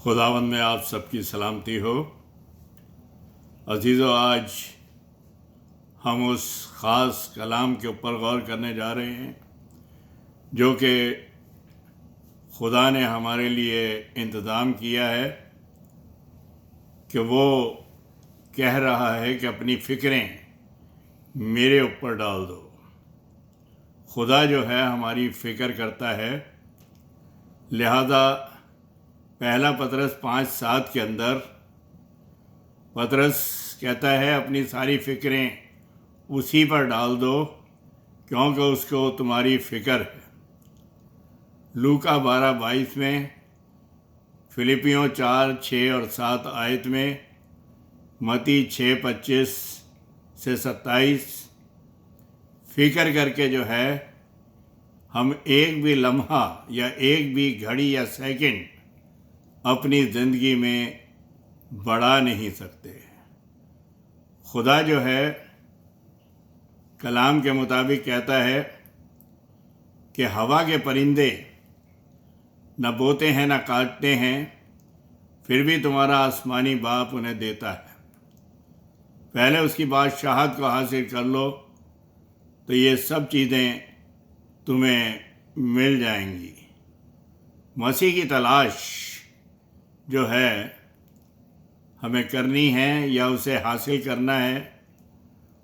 खुदावंद में आप सबकी सलामती हो। अजीज़ों, आज हम उस ख़ास कलाम के ऊपर गौर करने जा रहे हैं जो कि खुदा ने हमारे लिए इंतज़ाम किया है कि वो कह रहा है कि अपनी फ़िक्रें मेरे ऊपर डाल दो। खुदा जो है हमारी फ़िक्र करता है, लिहाजा पहला पतरस 5:7 के अंदर पतरस कहता है अपनी सारी फ़िक्रें उसी पर डाल दो क्योंकि उसको तुम्हारी फ़िक्र है। लूका 12:22 में, फिलिपियों 4:6 और 7 आयत में, मती 6:25 से 27 फ़िक्र करके जो है हम एक भी लम्हा या एक भी घड़ी या सेकंड अपनी ज़िंदगी में बढ़ा नहीं सकते। खुदा जो है कलाम के मुताबिक कहता है कि हवा के परिंदे न बोते हैं न काटते हैं, फिर भी तुम्हारा आसमानी बाप उन्हें देता है। पहले उसकी बादशाहत को हासिल कर लो तो ये सब चीज़ें तुम्हें मिल जाएंगी। मसीह की तलाश जो है हमें करनी है या उसे हासिल करना है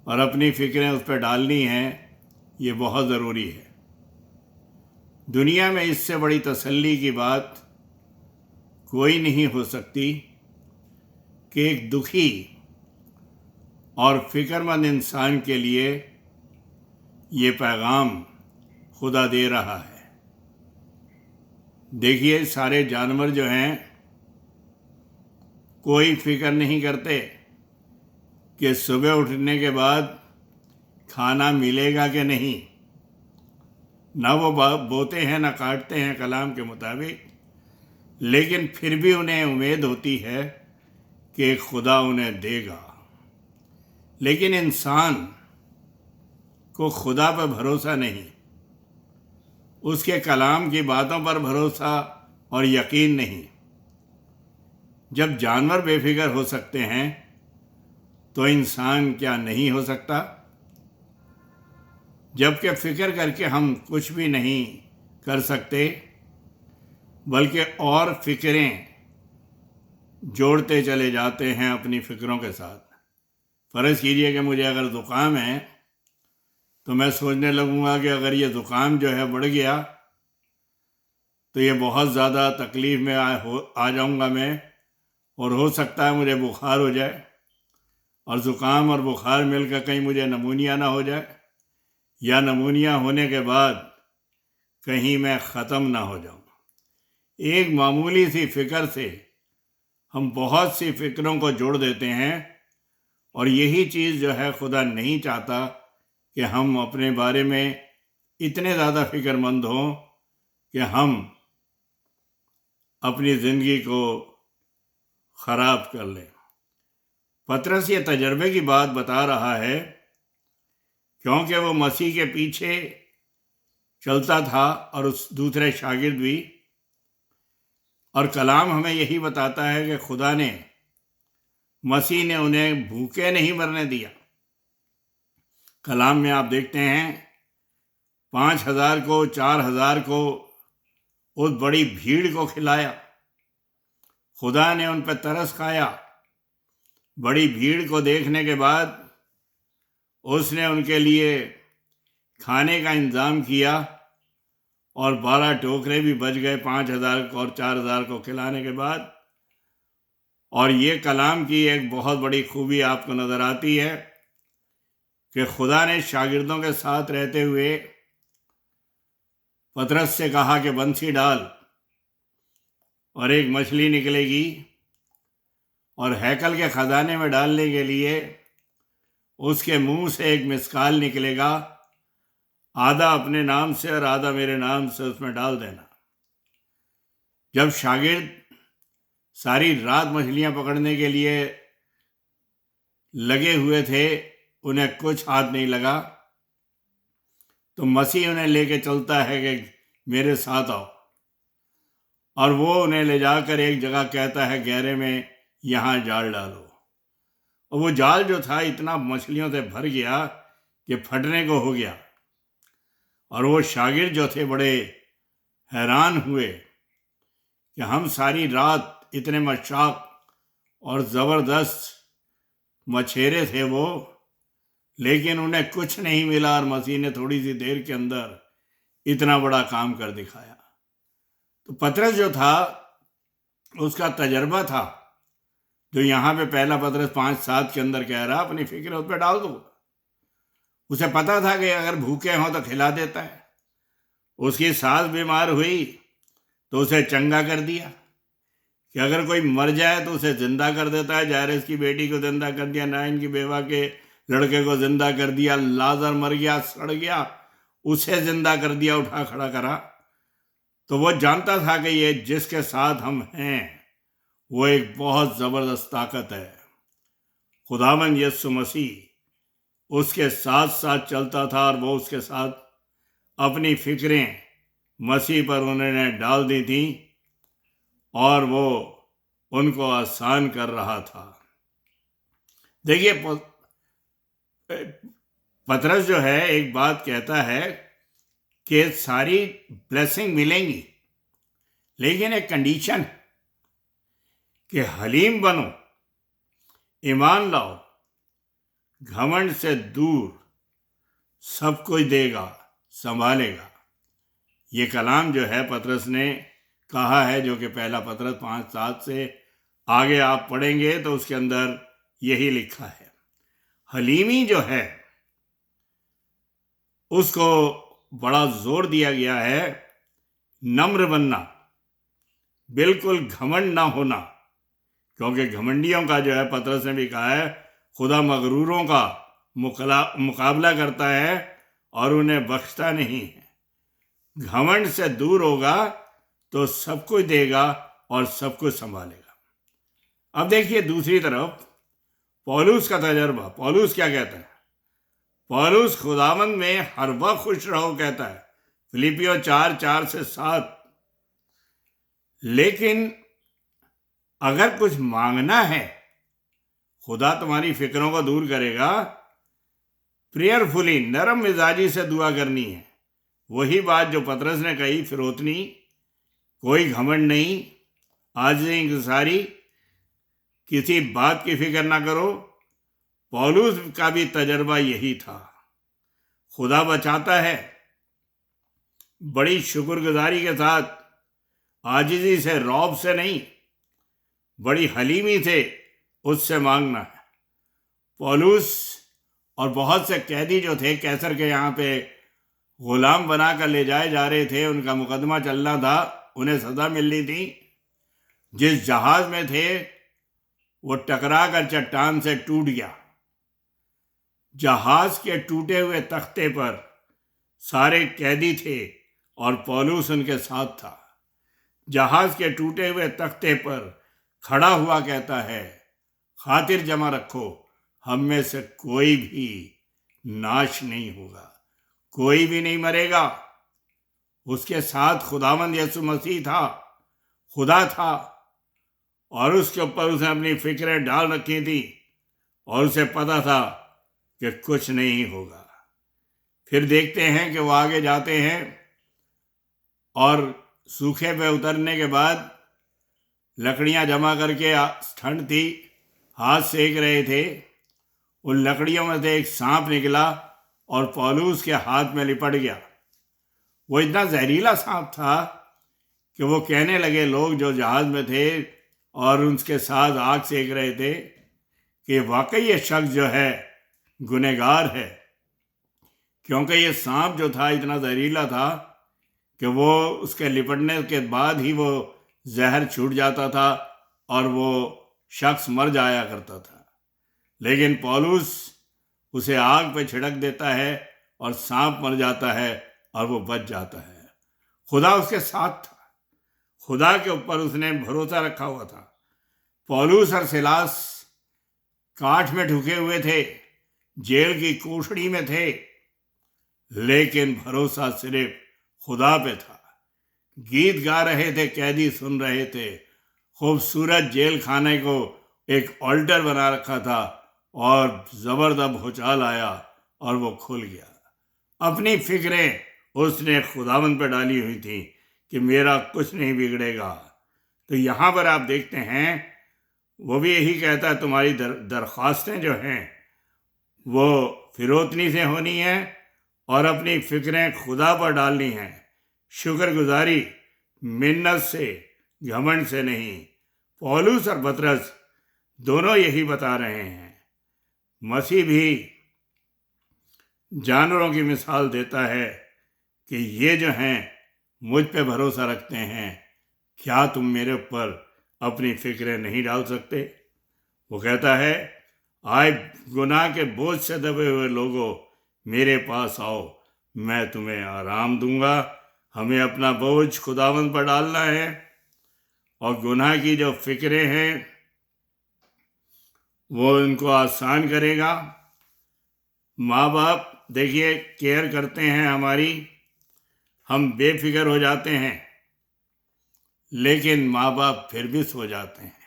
और अपनी फ़िक्रें उस पर डालनी हैं, ये बहुत ज़रूरी है। दुनिया में इससे बड़ी तसल्ली की बात कोई नहीं हो सकती कि एक दुखी और फ़िक्रमंद इंसान के लिए ये पैगाम खुदा दे रहा है। देखिए, सारे जानवर जो हैं कोई फ़िक्र नहीं करते कि सुबह उठने के बाद खाना मिलेगा कि नहीं। ना वो बोते हैं ना काटते हैं कलाम के मुताबिक, लेकिन फिर भी उन्हें उम्मीद होती है कि खुदा उन्हें देगा। लेकिन इंसान को खुदा पर भरोसा नहीं, उसके कलाम की बातों पर भरोसा और यकीन नहीं। जब जानवर बेफिक्र हो सकते हैं तो इंसान क्या नहीं हो सकता? जबकि फ़िक्र करके हम कुछ भी नहीं कर सकते, बल्कि और फ़िक्रें जोड़ते चले जाते हैं अपनी फ़िक्रों के साथ। फ़र्ज़ कीजिए कि मुझे अगर ज़ुकाम है तो मैं सोचने लगूंगा कि अगर ये ज़ुकाम जो है बढ़ गया तो ये बहुत ज़्यादा तकलीफ़ में आ जाऊंगा मैं, और हो सकता है मुझे बुखार हो जाए और ज़ुकाम और बुखार मिलकर कहीं मुझे नमूनिया ना हो जाए, या नमूनिया होने के बाद कहीं मैं ख़त्म ना हो जाऊं। एक मामूली सी फ़िक्र से हम बहुत सी फ़िक्रों को जोड़ देते हैं, और यही चीज़ जो है खुदा नहीं चाहता कि हम अपने बारे में इतने ज़्यादा फ़िक्रमंद हों कि हम अपनी ज़िंदगी को ख़राब कर लें। पतरस ये तजर्बे की बात बता रहा है क्योंकि वो मसीह के पीछे चलता था और उस दूसरे शागिर्द भी, और कलाम हमें यही बताता है कि खुदा ने, मसीह ने उन्हें भूखे नहीं मरने दिया। कलाम में आप देखते हैं 5,000 को, 4,000 को, उस बड़ी भीड़ को खिलाया। खुदा ने उन पर तरस खाया। बड़ी भीड़ को देखने के बाद उसने उनके लिए खाने का इंतज़ाम किया और 12 टोकरे भी बच गए 5,000 को और 4,000 को खिलाने के बाद। और ये कलाम की एक बहुत बड़ी खूबी आपको नज़र आती है कि खुदा ने शागिर्दों के साथ रहते हुए पतरस से कहा कि बंसी डाल और एक मछली निकलेगी, और हैकल के ख़जाने में डालने के लिए उसके मुंह से एक मिस्काल निकलेगा, आधा अपने नाम से और आधा मेरे नाम से उसमें डाल देना। जब शागिर्द सारी रात मछलियां पकड़ने के लिए लगे हुए थे, उन्हें कुछ हाथ नहीं लगा, तो मसीह उन्हें लेके चलता है कि मेरे साथ आओ। और वो उन्हें ले जाकर एक जगह कहता है गहरे में, यहाँ जाल डालो। और वो जाल जो था इतना मछलियों से भर गया कि फटने को हो गया। और वो शागिर्द जो थे बड़े हैरान हुए कि हम सारी रात इतने मशाक और ज़बरदस्त मछेरे थे वो, लेकिन उन्हें कुछ नहीं मिला और मसीह ने थोड़ी सी देर के अंदर इतना बड़ा काम कर दिखाया। तो पतरस जो था उसका तजर्बा था, जो यहाँ पे पहला पतरस 5:7 के अंदर कह रहा, अपनी फिक्र उस पर डाल दो। उसे पता था कि अगर भूखे हों तो खिला देता है। उसकी सास बीमार हुई तो उसे चंगा कर दिया, कि अगर कोई मर जाए तो उसे जिंदा कर देता है। जायरस की बेटी को जिंदा कर दिया, नाइन की बेवा के लड़के को जिंदा कर दिया, लाजर मर गया, सड़ गया, उसे जिंदा कर दिया, उठा खड़ा करा। तो वो जानता था कि ये जिसके साथ हम हैं वो एक बहुत ज़बरदस्त ताकत है। खुदावंद यीशु मसीह उसके साथ साथ चलता था और वो उसके साथ अपनी फिक्रें मसीह पर उन्होंने डाल दी थी और वो उनको आसान कर रहा था। देखिए, पतरस जो है एक बात कहता है कि सारी ब्लेसिंग मिलेंगी, लेकिन एक कंडीशन कि हलीम बनो, ईमान लाओ, घमंड से दूर, सब कुछ देगा, संभालेगा। ये कलाम जो है पतरस ने कहा है, जो कि पहला पतरस 5:7 से आगे आप पढ़ेंगे तो उसके अंदर यही लिखा है। हलीमी जो है उसको बड़ा जोर दिया गया है, नम्र बनना, बिल्कुल घमंड ना होना, क्योंकि घमंडियों का जो है पतरस ने भी कहा है, खुदा मगरूरों का मुकाबला करता है और उन्हें बख्शता नहीं है। घमंड से दूर होगा तो सब कुछ देगा और सब कुछ संभालेगा। अब देखिए दूसरी तरफ पौलुस का तजर्बा। पौलुस क्या कहता है? पौलुस खुदावंद में हर वक्त खुश रहो कहता है, फिलिपियों 4:4 से 7। लेकिन अगर कुछ मांगना है, खुदा तुम्हारी फिक्रों को दूर करेगा। प्रेयरफुली, नरम मिजाजी से दुआ करनी है। वही बात जो पतरस ने कही, फिरौतनी, कोई घमंड नहीं, आजिज़ी इंकिसारी, किसी बात की फिक्र ना करो। पौलुस का भी तजर्बा यही था। खुदा बचाता है, बड़ी शुक्रगुजारी के साथ, आजिज़ी से, रौब से नहीं, बड़ी हलीमी से उससे मांगना है। पौलुस और बहुत से कैदी जो थे कैसर के यहाँ पे गुलाम बना कर ले जाए जा रहे थे, उनका मुकदमा चलना था, उन्हें सजा मिलनी थी। जिस जहाज में थे वो टकरा कर चट्टान से टूट गया। जहाज के टूटे हुए तख्ते पर सारे कैदी थे और पौलुस उनके साथ था। जहाज के टूटे हुए तख्ते पर खड़ा हुआ कहता है, खातिर जमा रखो, हम में से कोई भी नाश नहीं होगा, कोई भी नहीं मरेगा। उसके साथ खुदावंद यीशु मसीह था, खुदा था, और उसके ऊपर उसने अपनी फिक्रें डाल रखी थी और उसे पता था कि कुछ नहीं होगा। फिर देखते हैं कि वो आगे जाते हैं और सूखे पे उतरने के बाद लकड़ियां जमा करके, ठंड थी, हाथ सेक रहे थे, उन लकड़ियों में से एक सांप निकला और पौलुस के हाथ में लिपट गया। वो इतना जहरीला सांप था कि वो कहने लगे, लोग जो जहाज में थे और उनके साथ आग सेक रहे थे, कि वाकई ये शख्स जो है गुनहगार है, क्योंकि ये सांप जो था इतना जहरीला था कि वो उसके लिपटने के बाद ही वो जहर छूट जाता था और वो शख्स मर जाया करता था। लेकिन पौलुस उसे आग पे छिड़क देता है और सांप मर जाता है और वो बच जाता है। खुदा उसके साथ था, खुदा के ऊपर उसने भरोसा रखा हुआ था। पौलुस और सिलास काठ में ठुके हुए थे, जेल की कोठड़ी में थे, लेकिन भरोसा सिर्फ खुदा पे था। गीत गा रहे थे, कैदी सुन रहे थे। खूबसूरत जेल खाने को एक ऑल्टर बना रखा था और ज़बरदस्त भूचाल आया और वो खुल गया। अपनी फिक्रें उसने खुदावंद पर डाली हुई थी कि मेरा कुछ नहीं बिगड़ेगा। तो यहाँ पर आप देखते हैं वो भी यही कहता है, तुम्हारी दरख्वास्तें जो हैं वो फिरौतनी से होनी है और अपनी फिक्रें खुदा पर डालनी हैं, शुक्रगुजारी मिन्नत से, घमंड से नहीं। पौलुस और पतरस दोनों यही बता रहे हैं। मसीह भी जानवरों की मिसाल देता है कि ये जो हैं मुझ पे भरोसा रखते हैं, क्या तुम मेरे ऊपर अपनी फिक्रें नहीं डाल सकते? वो कहता है, आए गुनाह के बोझ से दबे हुए लोगों, मेरे पास आओ, मैं तुम्हें आराम दूंगा। हमें अपना बोझ खुदावंद पर डालना है और गुनाह की जो फिक्रें हैं वो इनको आसान करेगा। माँ बाप देखिए केयर करते हैं हमारी, हम बेफिक्र हो जाते हैं, लेकिन माँ बाप फिर भी सो जाते हैं।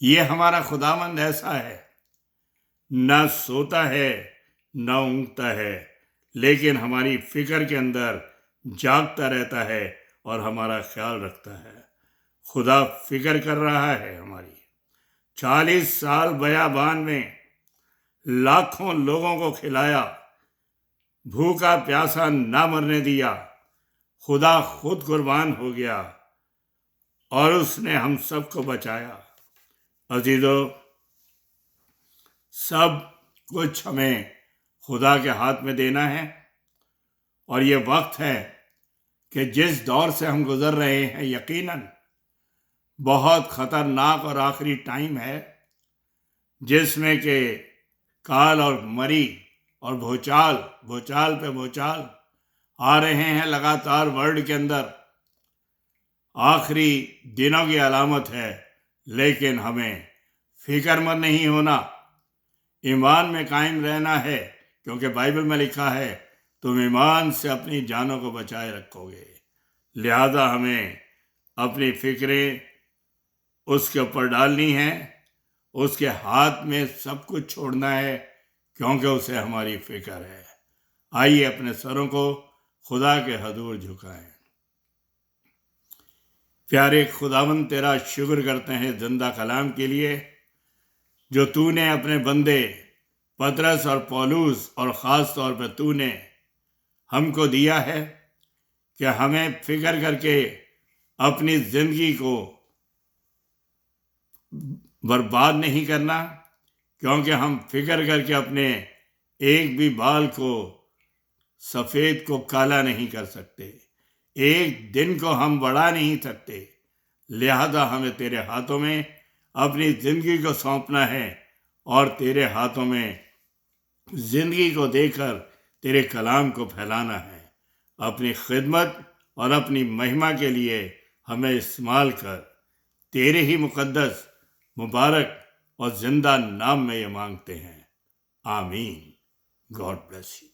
ये हमारा खुदावंद ऐसा है, न सोता है न ऊँघता है, लेकिन हमारी फिक्र के अंदर जागता रहता है और हमारा ख्याल रखता है। खुदा फिक्र कर रहा है हमारी। 40 साल बयाबान में लाखों लोगों को खिलाया, भूखा प्यासा ना मरने दिया। खुदा खुद कुर्बान हो गया और उसने हम सबको बचाया। अजीजों, सब कुछ हमें खुदा के हाथ में देना है और ये वक्त है कि जिस दौर से हम गुजर रहे हैं, यकीनन बहुत ख़तरनाक और आखिरी टाइम है, जिसमें कि काल और मरी और भूचाल पे भूचाल आ रहे हैं लगातार वर्ल्ड के अंदर। आखिरी दिनों की अलामत है, लेकिन हमें फिक्रमंद नहीं होना, ईमान में कायम रहना है, क्योंकि बाइबल में लिखा है तुम ईमान से अपनी जानों को बचाए रखोगे। लिहाजा हमें अपनी फिक्रें उसके ऊपर डालनी है, उसके हाथ में सब कुछ छोड़ना है, क्योंकि उसे हमारी फिक्र है। आइए अपने सरों को खुदा के हजूर झुकाएं। प्यारे खुदावंद, तेरा शुक्र करते हैं जिंदा कलाम के लिए, जो तूने अपने बंदे पतरस और पौलुस और ख़ास तौर पर तूने हमको दिया है कि हमें फिक्र करके अपनी ज़िंदगी को बर्बाद नहीं करना, क्योंकि हम फिक्र करके अपने एक भी बाल को, सफ़ेद को काला नहीं कर सकते, एक दिन को हम बढ़ा नहीं सकते। लिहाजा हमें तेरे हाथों में अपनी ज़िंदगी को सौंपना है और तेरे हाथों में ज़िंदगी को देकर तेरे कलाम को फैलाना है। अपनी खिदमत और अपनी महिमा के लिए हमें इस्तेमाल कर। तेरे ही मुक़द्दस, मुबारक और ज़िंदा नाम में ये मांगते हैं, आमीन। God bless you.